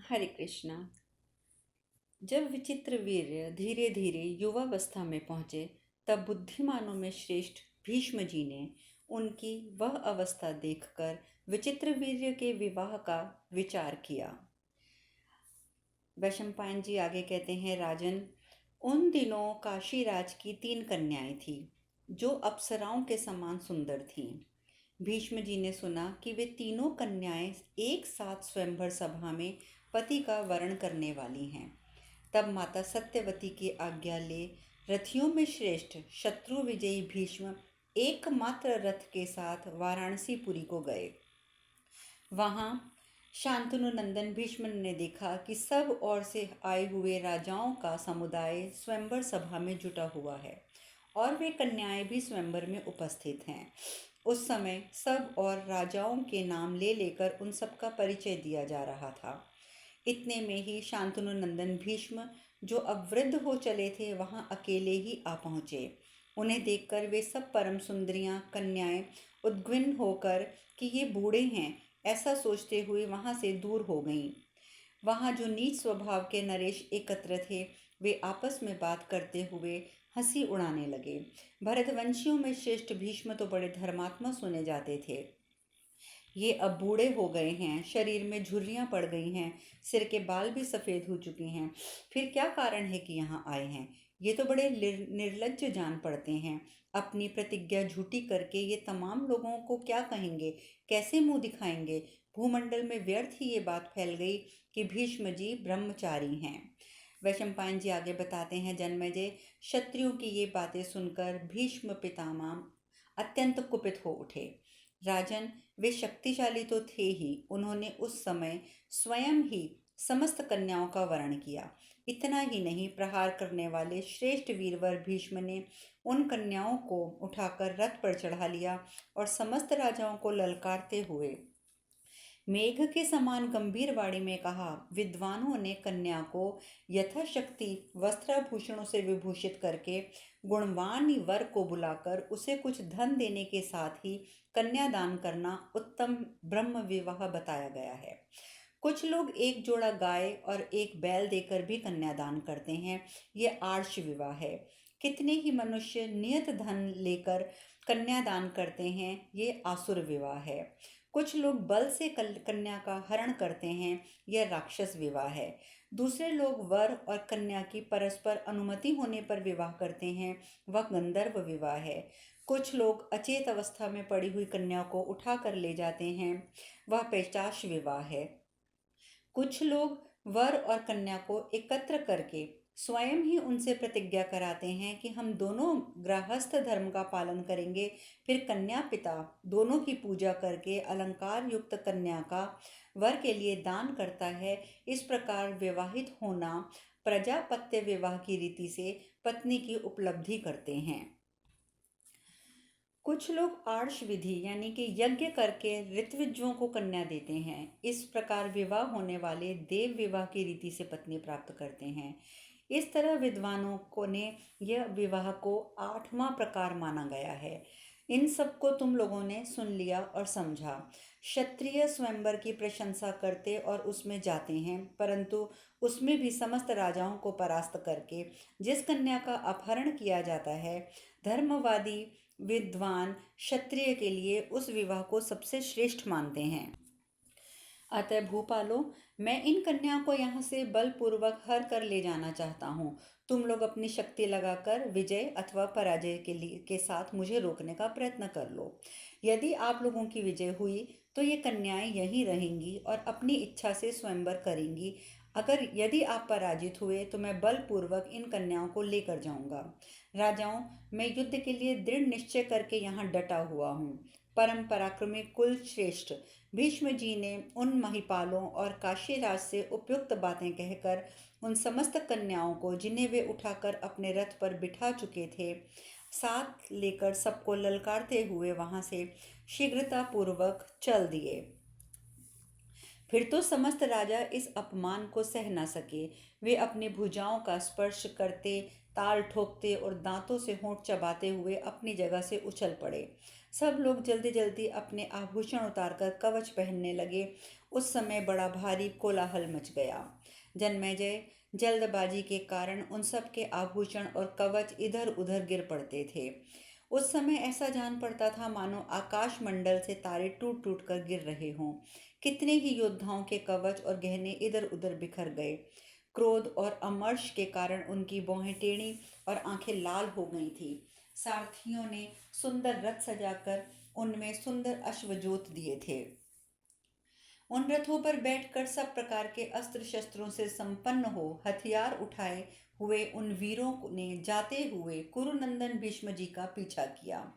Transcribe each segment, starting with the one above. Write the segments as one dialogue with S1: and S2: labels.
S1: हरे कृष्णा। जब विचित्र वीर्य धीरे धीरे युवावस्था में पहुंचे, तब बुद्धिमानों में श्रेष्ठ भीष्म जी ने उनकी वह अवस्था देखकर विचित्र वीर्य के विवाह का विचार किया। वैशंपायन जी आगे कहते हैं, राजन, उन दिनों काशीराज की 3 कन्याएं थीं, जो अप्सराओं के समान सुंदर थीं। भीष्म जी ने सुना कि वे तीनों कन्याएं एक साथ स्वयंवर सभा में पति का वरण करने वाली हैं। तब माता सत्यवती की आज्ञा ले रथियों में श्रेष्ठ शत्रु विजयी भीष्म एकमात्र रथ के साथ वाराणसीपुरी को गए। वहां शांतनु नंदन भीष्म ने देखा कि सब ओर से आए हुए राजाओं का समुदाय स्वयंवर सभा में जुटा हुआ है और वे कन्याएं भी स्वयंवर में उपस्थित हैं। उस समय सब और राजाओं के नाम ले लेकर उन सबका परिचय दिया जा रहा था। इतने में ही शांतनु नंदन भीष्म, जो अब वृद्ध हो चले थे, वहां अकेले ही आ पहुंचे। उन्हें देखकर वे सब परम सुंदरियां कन्याएं उद्विग्न होकर कि ये बूढ़े हैं ऐसा सोचते हुए वहां से दूर हो गईं। वहां जो नीच स्वभाव के नरेश एकत्र थे, वे आपस में बात करते हुए हंसी उड़ाने लगे। भरतवंशियों में श्रेष्ठ भीष्म तो बड़े धर्मात्मा सुने जाते थे। ये अब बूढ़े हो गए हैं, शरीर में झुर्रियां पड़ गई हैं, सिर के बाल भी सफ़ेद हो चुके हैं। फिर क्या कारण है कि यहाँ आए हैं? ये तो बड़े निर्लज्ज जान पड़ते हैं। अपनी प्रतिज्ञा झूठी करके ये तमाम लोगों को क्या कहेंगे, कैसे मुंह दिखाएंगे? भूमंडल में व्यर्थ ही ये बात फैल गई कि भीष्म जी ब्रह्मचारी हैं। वैशंपायन जी आगे बताते हैं, जन्मेजय, क्षत्रियों की ये बातें सुनकर भीष्म पितामह अत्यंत कुपित हो उठे। राजन, वे शक्तिशाली तो थे ही, उन्होंने उस समय स्वयं ही समस्त कन्याओं का वरण किया। इतना ही नहीं, प्रहार करने वाले श्रेष्ठ वीरवर भीष्म ने उन कन्याओं को उठाकर रथ पर चढ़ा लिया और समस्त राजाओं को ललकारते हुए मेघ के समान गंभीर वाणी में कहा, विद्वानों ने कन्या को यथाशक्ति वस्त्राभूषणों से विभूषित करके गुणवान वर को बुलाकर उसे कुछ धन देने के साथ ही कन्यादान करना उत्तम ब्रह्म विवाह बताया गया है। कुछ लोग एक जोड़ा गाय और एक बैल देकर भी कन्यादान करते हैं। ये आर्ष विवाह है। कितने ही मनुष्य नियत धन लेकर कन्यादान करते हैं। ये आसुर विवाह है। कुछ लोग बल से कन्या का हरण करते हैं। यह राक्षस विवाह है। दूसरे लोग वर और कन्या की परस्पर अनुमति होने पर विवाह करते हैं। वह गंधर्व विवाह है। कुछ लोग अचेत अवस्था में पड़ी हुई कन्या को उठा कर ले जाते हैं। वह पैशाच विवाह है। कुछ लोग वर और कन्या को एकत्र करके स्वयं ही उनसे प्रतिज्ञा कराते हैं कि हम दोनों गृहस्थ धर्म का पालन करेंगे। फिर कन्या पिता दोनों की पूजा करके अलंकार युक्त कन्या का वर के लिए दान करता है। इस प्रकार विवाहित होना प्रजापत्य विवाह की रीति से पत्नी की उपलब्धि करते हैं। कुछ लोग आर्ष विधि यानी कि यज्ञ करके ऋत्विजों को कन्या देते हैं। इस प्रकार विवाह होने वाले देव विवाह की रीति से पत्नी प्राप्त करते हैं। इस तरह विद्वानों को ने यह विवाह को 8वां प्रकार माना गया है। इन सबको तुम लोगों ने सुन लिया और समझा। क्षत्रिय स्वयंवर की प्रशंसा करते और उसमें जाते हैं, परंतु उसमें भी समस्त राजाओं को परास्त करके जिस कन्या का अपहरण किया जाता है, धर्मवादी विद्वान क्षत्रिय के लिए उस विवाह को सबसे श्रेष्ठ मानते हैं। अतः भूपालो, मैं इन कन्याओं को यहाँ से बलपूर्वक हर कर ले जाना चाहता हूँ। तुम लोग अपनी शक्ति लगाकर विजय अथवा पराजय के साथ मुझे रोकने का प्रयत्न कर लो। यदि आप लोगों की विजय हुई तो ये कन्याएं यहीं रहेंगी और अपनी इच्छा से स्वयंवर करेंगी। अगर यदि आप पराजित हुए तो मैं बलपूर्वक इन कन्याओं को लेकर जाऊंगा। राजाओं, मैं युद्ध के लिए दृढ़ निश्चय करके यहाँ डटा हुआ हूँ। परम पराक्रमी कुल श्रेष्ठ भीष्म जी ने उन महिपालों और काशीराज से उपयुक्त बातें कहकर उन समस्त कन्याओं को, जिन्हें वे उठाकर अपने रथ पर बिठा चुके थे, साथ लेकर सबको ललकारते हुए वहां से शीघ्रतापूर्वक चल दिए। फिर तो समस्त राजा इस अपमान को सह न सके। वे अपनी भुजाओं का स्पर्श करते, ताल ठोकते और दांतों से होंठ चबाते हुए अपनी जगह से उछल पड़े। सब लोग जल्दी जल्दी अपने आभूषण उतारकर कवच पहनने लगे। उस समय बड़ा भारी कोलाहल मच गया। जन्मेजय जल्दबाजी के कारण उन सब के आभूषण और कवच इधर उधर गिर पड़ते थे। उस समय ऐसा जान पड़ता था मानो आकाश मंडल से तारे टूट टूट कर गिर रहे हों। कितने ही योद्धाओं के कवच और गहने इधर उधर बिखर गए। क्रोध और अमर्ष के कारण उनकी भौहें टेढ़ी और आंखें लाल हो गई थी। सारथियों ने सुंदर रथ सजाकर उनमें सुंदर अश्वजोत दिए थे। उन रथों पर बैठकर सब प्रकार के अस्त्र शस्त्रों से संपन्न हो हथियार उठाए हुए उन वीरों ने जाते हुए कुरुनंदन भीष्म जी का पीछा किया।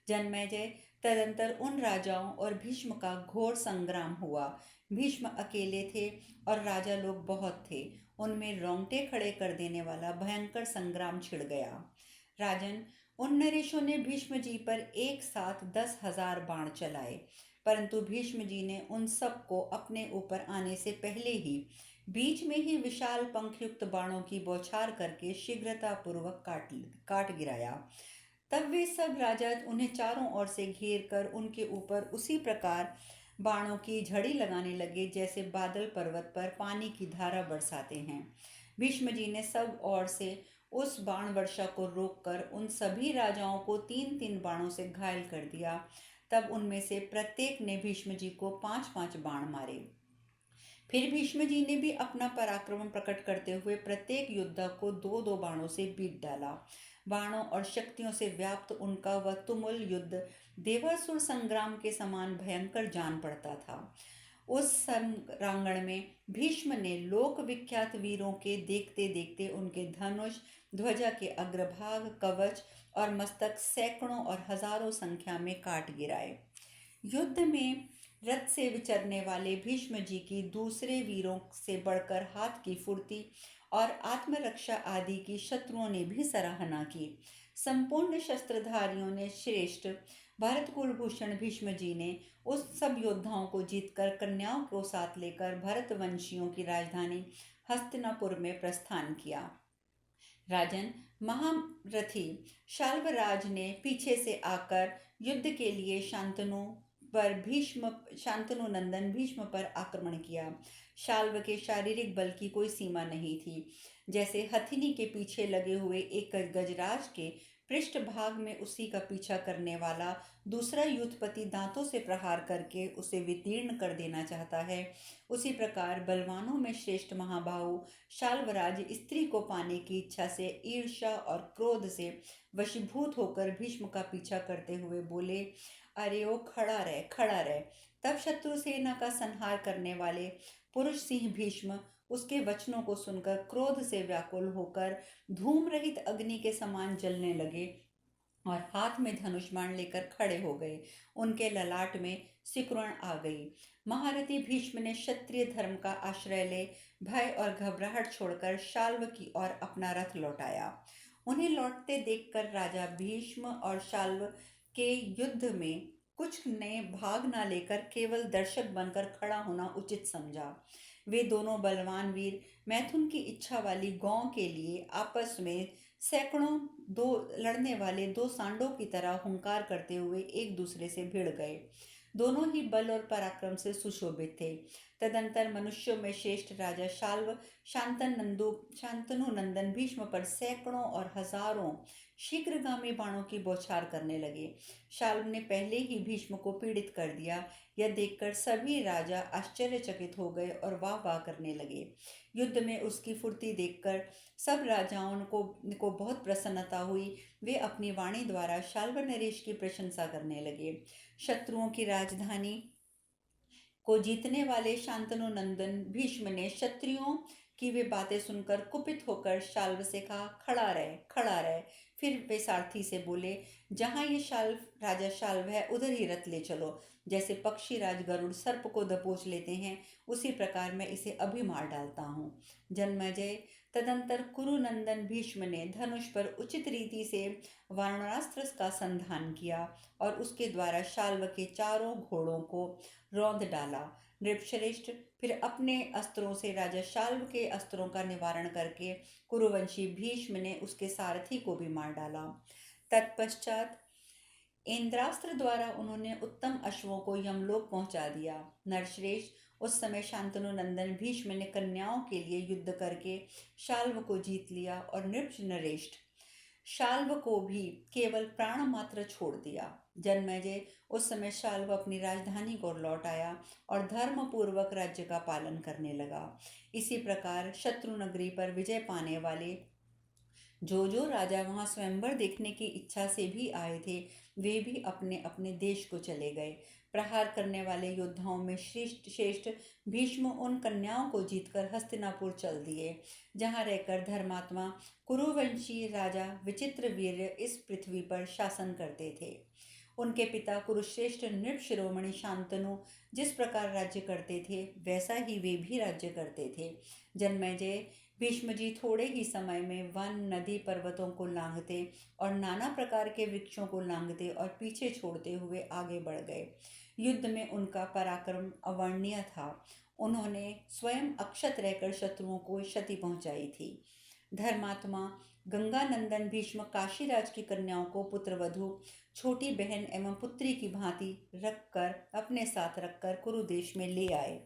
S1: जन्मेजय तदंतर उन राजाओं और भीष्म का घोर संग्राम हुआ। भीष्म अकेले थे और राजा लोग बहुत थे। उनमें रोंगटे खड़े कर देने वाला भयंकर संग्राम छिड़ गया। राजन, उन नरेशों ने भीष्म जी पर एक साथ 10,000 बाण चलाए, परंतु भीष्म जी ने उन सब को अपने ऊपर आने से पहले ही बीच में ही विशाल पंखयुक्त बाणों की बौछार करके शीघ्रतापूर्वक काट गिराया। तब वे सब राजा उन्हें चारों ओर से घेर कर उनके ऊपर उसी प्रकार बाणों की झड़ी लगाने लगे जैसे बादल पर्वत पर पानी की धारा बरसाते हैं। भीष्म जी ने सब ओर से उस बाण वर्षा को रोककर उन सभी राजाओं को 3-3 बाणों से घायल कर दिया। तब उनमें से प्रत्येक ने भीष्म जी को 5-5 बाण मारे। फिर भीष्म जी ने भी अपना पराक्रम प्रकट करते हुए प्रत्येक योद्धा को 2-2 बाणों से बीत डाला। बाणों और शक्तियों से व्याप्त उनका वह तुमुल युद्ध देवासुर संग्राम के समान भयंकर जान पड़ता था। उस संग्रांगण में भीष्म ने लोक विख्यात वीरों के देखते देखते उनके धनुष, ध्वजा के अग्रभाग, कवच और मस्तक सैकड़ों और हजारों संख्या में काट गिराए। युद्ध में रथ से विचरने वाले भीष्म जी की दूसरे वीरों से बढ़कर हाथ की फुर्ती और आत्मरक्षा आदि की शत्रुओं ने भी सराहना की। संपूर्ण शस्त्रधारियों ने श्रेष्ठ भरत कुलभूषण भीष्म जी ने उस सब योद्धाओं को जीतकर कन्याओं को साथ लेकर भरत वंशियों की राजधानी हस्तिनापुर में प्रस्थान किया। राजन, महारथी शाल्वराज ने पीछे से आकर युद्ध के लिए शांतनु नंदन भीष्म पर आक्रमण किया। शाल्व के शारीरिक बल की कोई सीमा नहीं थी। जैसे हथिनी के पीछे लगे हुए एक गजराज के पृष्ठभाग में उसी का पीछा करने वाला दूसरा यूथपति दांतों से प्रहार करके उसे वितीर्ण कर देना चाहता है, उसी प्रकार बलवानों में श्रेष्ठ महाबाहु शाल्वराज स्त्री को पाने की इच्छा से ईर्ष्या और क्रोध से वशीभूत होकर भीष्म का पीछा करते हुए बोले, अरे ओ खड़ा रह, खड़ा रह। तब शत्रु सेना का संहार करने वाले पुरुष सिंह भीष्म उसके वचनों को सुनकर क्रोध से व्याकुल होकर धूम रहित अग्नि के समान जलने लगे और हाथ में धनुष बाण लेकर खड़े हो गए। उनके ललाट में सिकुड़न आ गई। महारथी भीष्म ने क्षत्रिय धर्म का आश्रय ले भय और घबराहट छोड़कर शाल्व की ओर अपना रथ लौटाया। उन्हें लौटते देखकर राजा भीष्म और शाल्व के युद्ध में कुछ ने भाग न लेकर केवल दर्शक बनकर खड़ा होना उचित समझा। वे दोनों बलवान वीर मैथुन की इच्छा वाली गौ के लिए आपस में सैकड़ों दो लड़ने वाले दो सांडों की तरह हुंकार करते हुए एक दूसरे से भिड़ गए। दोनों ही बल और पराक्रम से सुशोभित थे। तदंतर मनुष्यों में श्रेष्ठ राजा शाल्व शांतनु नंदन भीष्म पर सैकड़ों और हजारों शीघ्रगामी बाणों की बौछार करने लगे। शाल्व ने पहले ही भीष्म को पीड़ित कर दिया। यह देखकर सभी राजा आश्चर्यचकित हो गए और वाह वाह करने लगे। युद्ध में उसकी फुर्ती देखकर सब राजाओं को बहुत प्रसन्नता हुई। वे अपनी वाणी द्वारा शाल्व नरेश की प्रशंसा करने लगे। शत्रुओं की राजधानी को जीतने वाले शांतनु नंदन भीष्म ने क्षत्रियों की वे बातें सुनकर कुपित होकर शाल्व से कहा, खड़ा रहे, खड़ा रहे। फिर वे सारथी से बोले, जहाँ ये राजा शाल्व है उधर ही रथ ले चलो। जैसे पक्षी राज गरुड़ सर्प को दबोच लेते हैं, उसी प्रकार मैं इसे अभी मार डालता हूँ। जन्मेजय तदंतर कुरुनंदन भीष्म ने धनुष पर उचित रीति से वारुणास्त्र का संधान किया और उसके द्वारा शाल्व के चारों घोड़ों को रौंद डाला। नृपश्रेष्ठ फिर अपने अस्त्रों से राजा शाल्व के अस्त्रों का निवारण करके कुरुवंशी भीष्म ने उसके सारथी को भी मार डाला। तत्पश्चात इंद्रास्त्र द्वारा उन्होंने उत्तम अश्वों को यमलोक पहुंचा दिया। नरश्रेष्ठ, उस समय शांतनु नंदन भीष्म ने कन्याओं के लिए युद्ध करके शाल्व को जीत लिया और नृपनरेष्ठ शाल्व को भी केवल प्राण मात्र छोड़ दिया। जन्मेजय, उस समय शाल्व अपनी राजधानी को लौट आया और धर्म पूर्वक राज्य का पालन करने लगा। इसी प्रकार शत्रु नगरी पर विजय पाने वाले जो राजा वहां स्वयंवर देखने की इच्छा से भी आए थे, वे भी अपने अपने देश को चले गए। प्रहार करने वाले योद्धाओं में श्रेष्ठ श्रेष्ठ भीष्म उन कन्याओं को जीतकर हस्तिनापुर चल दिए, जहां रहकर धर्मात्मा कुरुवंशी राजा विचित्रवीर्य इस पृथ्वी पर शासन करते थे। उनके पिता कुरुश्रेष्ठ नृप शिरोमणि शांतनु जिस प्रकार राज्य करते थे, वैसा ही वे भी राज्य करते थे। जन्मेजय, भीष्म जी थोड़े ही समय में वन, नदी, पर्वतों को लांघते और नाना प्रकार के वृक्षों को लांघते और पीछे छोड़ते हुए आगे बढ़ गए। युद्ध में उनका पराक्रम अवर्णनीय था। उन्होंने स्वयं अक्षत रहकर शत्रुओं को क्षति पहुंचाई थी। धर्मात्मा गंगानंदन भीष्म काशीराज की कन्याओं को पुत्रवधु, छोटी बहन एवं पुत्री की भांति रखकर अपने साथ रखकर कुरुदेश में ले आए।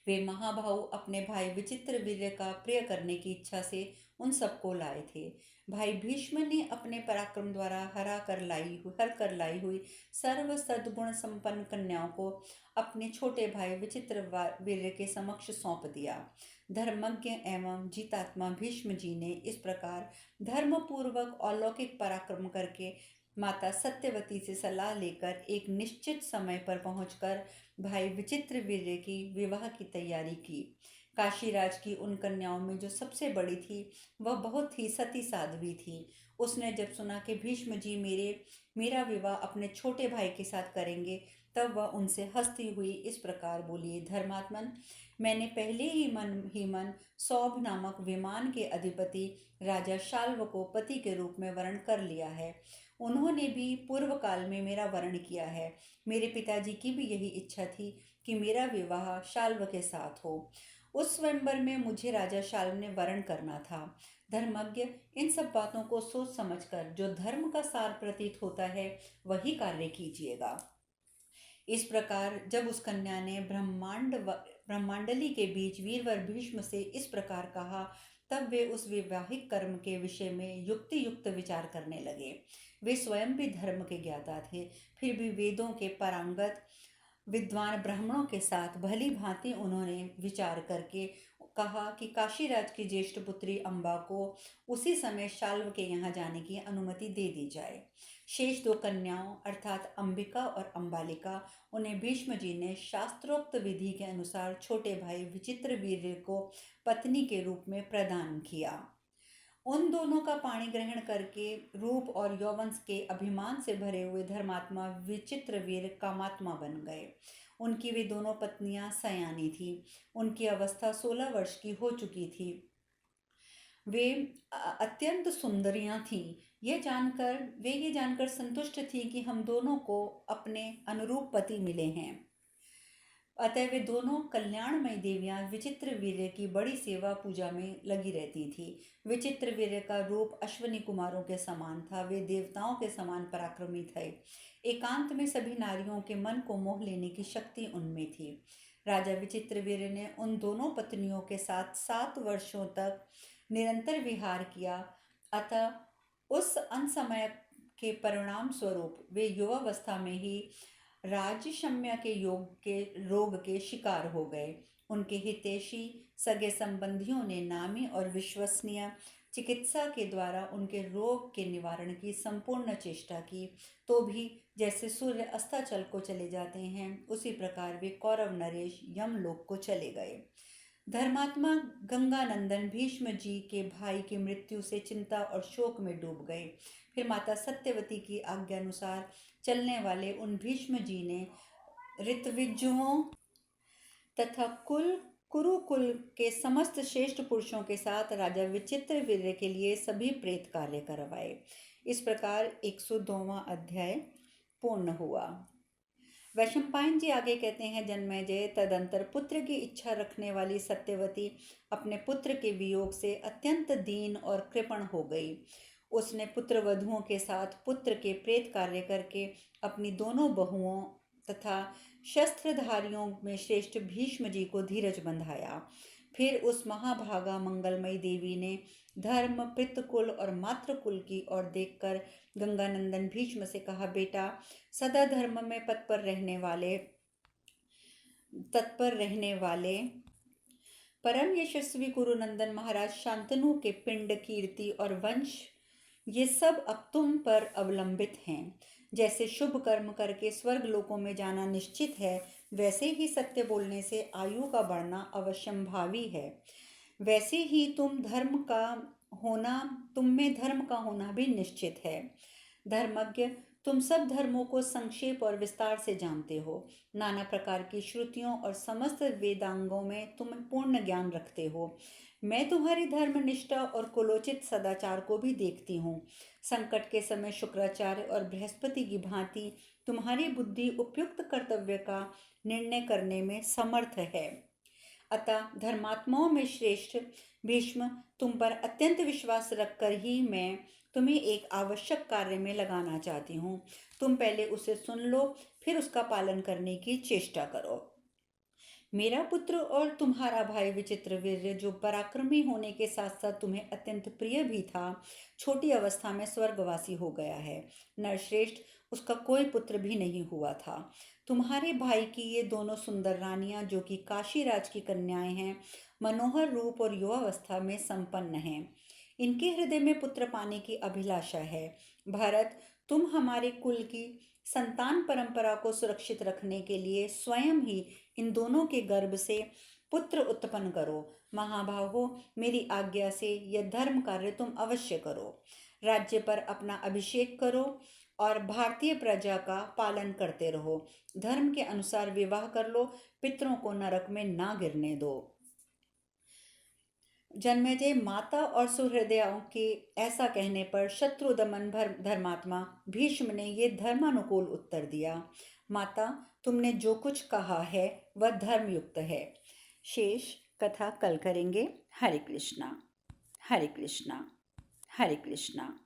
S1: वे महाभाऊ अपने भाई विचित्रवीर्य का प्रिय करने की इच्छा से उन सबको लाए थे। भाई भीष्म ने अपने पराक्रम द्वारा हर कर लाई हुई सर्व सद्गुण संपन्न कन्याओं को अपने छोटे भाई विचित्रवीर्य के समक्ष सौंप दिया। धर्मज्ञ एवं जीतात्मा भीष्म जी ने इस प्रकार धर्मपूर्वक अलौकिक पराक्रम करके माता सत्यवती से सलाह लेकर एक निश्चित समय पर पहुंचकर भाई विचित्रवीर्य की विवाह की तैयारी की। काशीराज की उन कन्याओं में जो सबसे बड़ी थी, वह बहुत ही सती साध्वी थी। उसने जब सुना कि भीष्म जी मेरा विवाह अपने छोटे भाई के साथ करेंगे, तब वह उनसे हंसती हुई इस प्रकार बोली, धर्मात्मन, मैंने पहले ही मन सौभ नामक विमान के अधिपति राजा शाल्व को पति के रूप में वर्ण कर लिया है। उन्होंने भी पूर्व काल में मेरा वर्ण किया है। मेरे पिताजी की भी यही इच्छा थी कि मेरा विवाह शाल्व के साथ हो। उस स्वयंवर में मुझे राजा शाल्व ने वर्ण करना था। धर्मज्ञ, इन सब बातों को सोच समझकर जो धर्म का सार प्रतीत होता है, वही कार्य कीजिएगा। इस प्रकार जब उस कन्या ने ब्रह्मांडली के बीच वीरवर भीष्म से इस प्रकार कहा, तब वे उस वैवाहिक कर्म के विषय में युक्ति युक्त विचार करने लगे। वे स्वयं भी धर्म के ज्ञाता थे, फिर भी वेदों के पारंगत विद्वान ब्राह्मणों के साथ भली भांति उन्होंने विचार करके कहा कि काशीराज की ज्येष्ठ पुत्री अम्बा को उसी समय शाल्व के यहाँ जाने की अनुमति दे दी जाए। शेष दो कन्याओं अर्थात अंबिका और अंबालिका उन्हें भीष्म जी ने शास्त्रोक्त विधि के अनुसार छोटे भाई विचित्रवीर्य को पत्नी के रूप में प्रदान किया। उन दोनों का पाणी ग्रहण करके रूप और यौवन के अभिमान से भरे हुए धर्मात्मा विचित्रवीर्य कामात्मा बन गए। उनकी वे दोनों पत्नियां सयानी थी। उनकी अवस्था 16 वर्ष की हो चुकी थी। वे अत्यंत सुंदरियां थीं। ये जानकर संतुष्ट थी कि हम दोनों को अपने अनुरूप पति मिले हैं। अतः वे दोनों कल्याणमयी देवियां विचित्रवीर्य की बड़ी सेवा पूजा में लगी रहती थी। विचित्रवीर्य का रूप अश्विनी कुमारों के समान था। वे देवताओं के समान पराक्रमी थे। एकांत में सभी नारियों के मन को मोह लेने की शक्ति उनमें थी। राजा विचित्रवीर्य ने उन दोनों पत्नियों के साथ 7 वर्षों तक निरंतर विहार किया। अतः उस अनसमय के परिणाम स्वरूप वे युवावस्था में ही राजशम्य के रोग के शिकार हो गए। उनके हितैषी सगे संबंधियों ने नामी और विश्वसनीय चिकित्सा के द्वारा उनके रोग के निवारण की संपूर्ण चेष्टा की, तो भी जैसे सूर्य अस्ताचल को चले जाते हैं, उसी प्रकार वे कौरव नरेश यमलोक को चले गए। धर्मात्मा गंगानंदन भीष्म जी के भाई की मृत्यु से चिंता और शोक में डूब गए। फिर माता सत्यवती की आज्ञानुसार चलने वाले उन भीष्म जी ने ऋत्विजुओं तथा कुरुकुल के समस्त श्रेष्ठ पुरुषों के साथ राजा विचित्रवीर्य के लिए सभी प्रेत कार्य करवाए। इस प्रकार 102वां अध्याय पूर्ण हुआ। वैशंपायन जी आगे कहते हैं, जन्मेजय, तदंतर पुत्र की इच्छा रखने वाली सत्यवती अपने पुत्र के वियोग से अत्यंत दीन और कृपण हो गई। उसने पुत्र वधुओं के साथ पुत्र के प्रेत कार्य करके अपनी दोनों बहुओं तथा शस्त्रधारियों में श्रेष्ठ भीष्म जी को धीरज बंधाया। फिर उस महाभागा मंगलमयी देवी ने धर्म, पितृकुल और मातृकुल की ओर देखकर गंगानंदन भीष्म से कहा, बेटा, सदा धर्म में तत्पर रहने वाले परम यशस्वी कुरुनंदन महाराज शांतनु के पिंड, कीर्ति और वंश ये सब अब तुम पर अवलंबित हैं। जैसे शुभ कर्म करके स्वर्ग लोकों में जाना निश्चित है, वैसे ही सत्य बोलने से आयु का बढ़ना अवश्यंभावी है। वैसे ही तुम में धर्म का होना भी निश्चित है। धर्मज्ञ, तुम सब धर्मों को संक्षेप और विस्तार से जानते हो। नाना प्रकार की श्रुतियों और समस्त वेदांगों में तुम पूर्ण ज्ञान रखते हो। मैं तुम्हारी धर्मनिष्ठा और कुलोचित सदाचार को भी देखती हूँ। संकट के समय शुक्राचार्य और बृहस्पति की भांति तुम्हारी बुद्धि उपयुक्त कर्तव्य का निर्णय करने में समर्थ है। अतः धर्मात्माओं में श्रेष्ठ भीष्म, तुम पर अत्यंत विश्वास रखकर ही मैं तुम्हें एक आवश्यक कार्य में लगाना चाहती हूँ। तुम पहले उसे सुन लो, फिर उसका पालन करने की चेष्टा करो। मेरा पुत्र और तुम्हारा भाई विचित्रवीर्य, जो पराक्रमी होने के साथ साथ तुम्हें अत्यंत प्रिय भी था, छोटी अवस्था में स्वर्गवासी हो गया है। नरश्रेष्ठ, उसका कोई पुत्र भी नहीं हुआ था। तुम्हारे भाई की ये दोनों सुंदर रानियां, जो कि काशीराज की कन्याएं हैं, मनोहर रूप और युवावस्था में संपन्न हैं। इनके हृदय में पुत्र पाने की अभिलाषा है। भरत, तुम हमारे कुल की संतान परंपरा को सुरक्षित रखने के लिए स्वयं ही इन दोनों के गर्भ से पुत्र उत्पन्न करो। महाबाहो, मेरी आज्ञा से यह धर्म कार्य तुम अवश्य करो। राज्य पर अपना अभिषेक करो और भारतीय प्रजा का पालन करते रहो। धर्म के अनुसार विवाह कर लो, पितरों को नरक में ना गिरने दो। जन्मेजय, माता और सुहृदयों के ऐसा कहने पर शत्रुदमन धर्मात्मा भीष्म ने ये धर्मानुकूल उत्तर दिया, माता, तुमने जो कुछ कहा है वह धर्मयुक्त है। शेष कथा कल करेंगे। हरे कृष्णा, हरे कृष्णा, हरे कृष्णा।